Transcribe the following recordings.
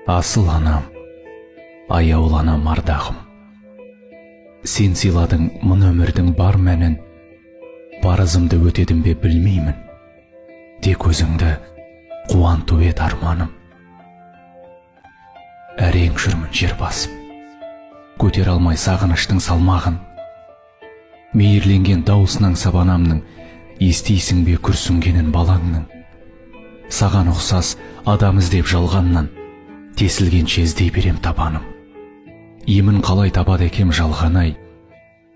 Асыл анам, аяулы анам ардағым. Сен сыйладың мың өмірдің бар мәнін, парызымды өтедім бе білмеймін. Тек өзіңді қуанту ет арманым. Әрең жүрмін жер басып, көтер алмай сағыныштың салмағын. Мейірленген дауысынан сабанамның, естейсің бе күрсінгенін балаңның. Саған ұқсас адам іздеп жалғаннан, тесілгенше іздей берем табаным. Емін қалай табады екем жалғанай,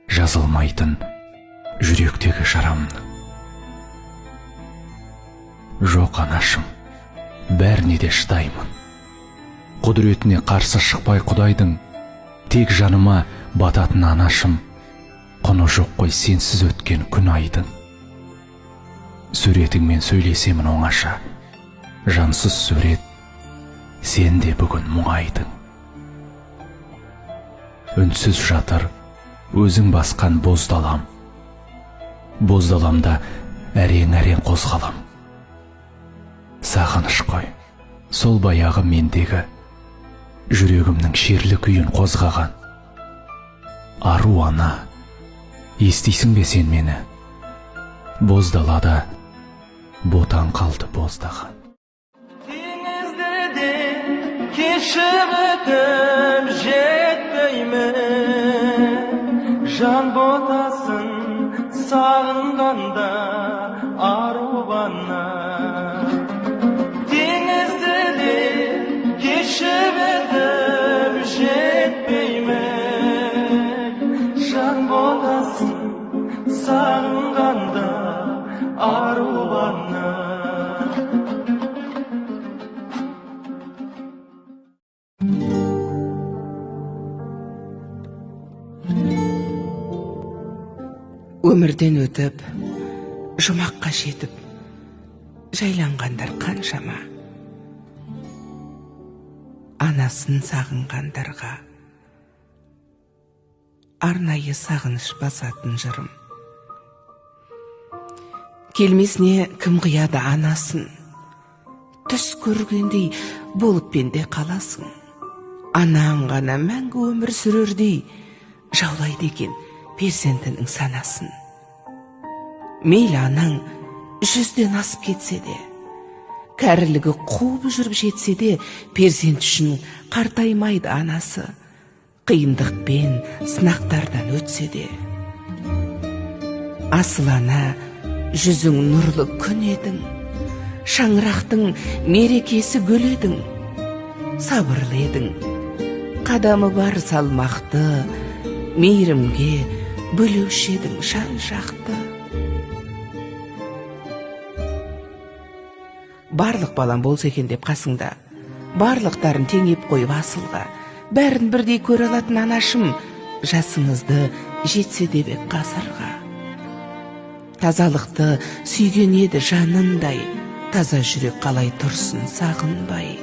жазылмайтын жүректегі жарамның. Жоқ анашым, бәріне де шыдаймын. Құдіретіне қарсы шықпай құдайдың, тек жаныма бататын анашым. Құны жоқ қой сенсіз өткен күн айдың. Суретіңмен сөйлесемін оңаша, жансыз сурет, сен де бүгін мұңайдың. Үнсіз жатыр өзің басқан боздалам. Боздаламда әрең-әрең қозғалам. Сағыныш қой, сол баяғы мендегі жүрегімнің шерлі күйін қозғаған. Ару ана, естисің бе сен мені? Боздалада ботан қалды боздаған. Denizde de kешіп өтіп жетпеймін, жан ботасын сағынғанда ару бана. Denizde de kешіп өтіп жетпеймін, жан ботасын сағынғанда ару бана. Өмірден өтіп, жұмаққа жетіп, жайланғандар қаншама. Анасын сағынғандарға арнайы сағыныш басатын жырым. Келмесіне кім қияды анасын, түс көргендей болып пенде қаласың. Анаң ғана мәңгі өмір сүрердей жаулайды екен перзентінің санасын. Мейлі анаң 100-ден асып кетсе де, кәрілігі қуып жүріп жетсе де, перзент үшін қартаймайды анасы, қиындықпен сынақтардан өтсе де. Асыл ана, жүзің нұрлы күн едің, шаңырақтың мерекесі гүл едің. Сабырлы едің, қадамы бар салмақты, мейірімге бөлеуші едің жан жақты. Барлық балам болса екен деп қасыңда, барлықтарын теңеп қойып асылға, бәрін бірдей көре алатын анашым, жасыңызды жетсе де бек ғасырға. Тазалықты сүйген еді жанындай, таза жүрек қалай тұрсын сағынбай.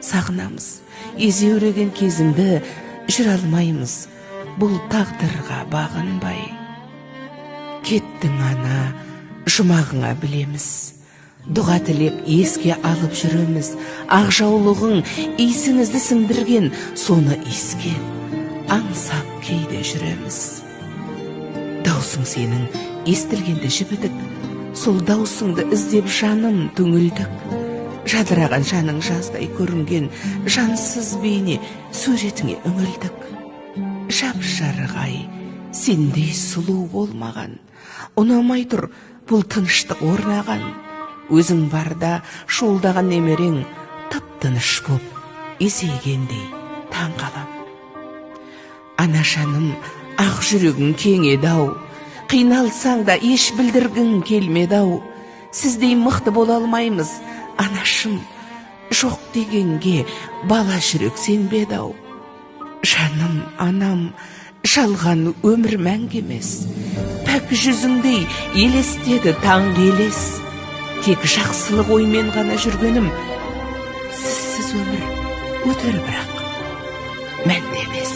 Сағынамыз, езеуреген кезіңді жүр алмаймыз, бұл тағдырға бағынбай. Кеттің ана, жұмағыңа білеміз, дұға тілеп еске алып жүреміз. Ақжаулығың исіңізді сіңдірген, соны иіскеп, аңсап кейде жүреміз. Даусың сенің естілгенді жібідік, сол даусыңды іздеп жаным түңілдік. Жадыраған жаның жаздай көрінген жансыз бейне суретіңе үңілдік. Жап-жарық сендей сұлу болмаған, ұнамай тұр бұл тыныштық орнаған. Өзің барда шуылдаған немерең тып-тыныш боп есейгендей таң қалам. Ана жаным, ақ жүрегің кең еді-ау, қиналсаң да еш білдіргің келмеді-ау. Сіздей мықты бола алмаймыз, анашым, жоқ дегенге бала жүрек сенбеді-ау. Жаным, анам, жалған өмір мәңгі емес, пәк жүзіңдей елестеді таң елес. Тек жақсылық оймен ғана жүргенім, сізсіз өмір өтер бірақ мәнді емес.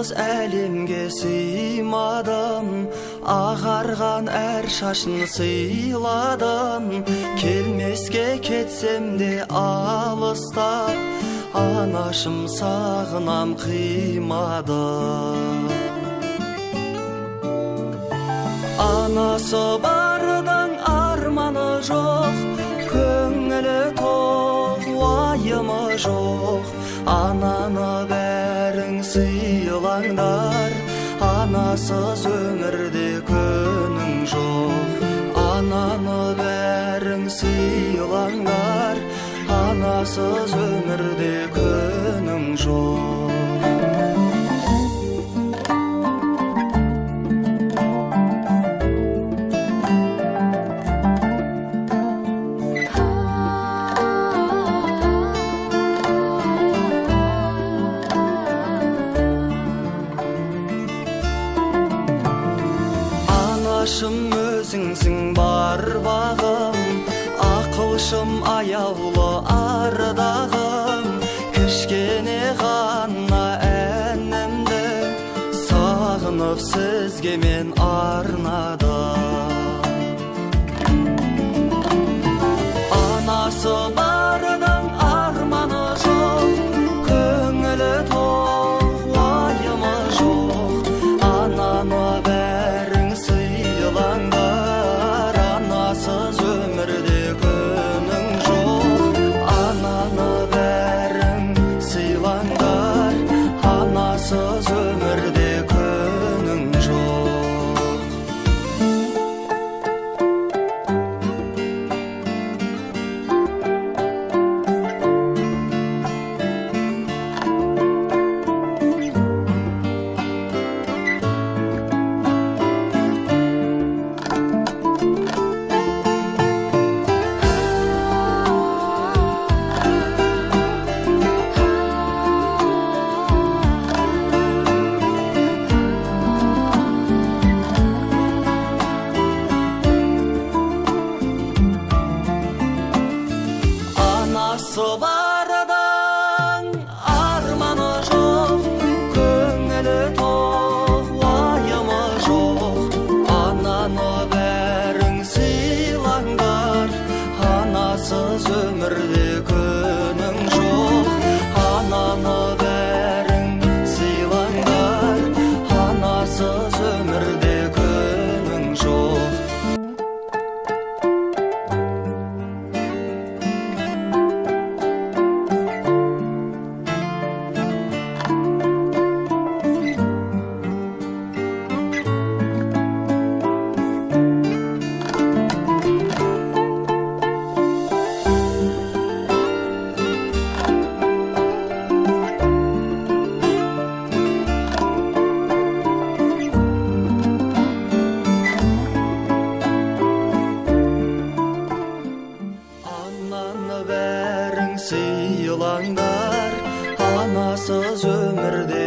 жалғыз әлемге сыймадым, ағарған әр шашын сыйладым. Келмеске кетсем де алыстап, анашым сағынам қимадым. Анасы бардың арманы жоқ, көңілі тоқ, уайымы жоқ. Ананы бәрің сыйлаңдар, анасыз өмірде күнің жоқ. Ананы бәрің сыйлаңдар, анасыз өмірде күнің жоқ. Анашым өзіңсің бар бағым, ақылшым аяулы ардағым. Кішкене ғана әнімді сағынып сізге мен арнадым. Анасы бардың арманы жоқ, көңілі тоқ, уайымы жоқ. Ананы бәрің сыйлаңдар, анасыз өмірде күнің жоқ. Ананы бәрің сыйлаңдар, анасыз өмірде күнің жоқ. Анасы бардың арманы жоқ, көңілі тоқ, уайымы жоқ. Ананы бәрің сыйлаңдар, анасыз өмірде күнің жоқ. Ананы бәрің сыйлаңдар, анасыз өмірде күнің жоқ. Ананы бәрің сыйлаңдар, анасыз өмірде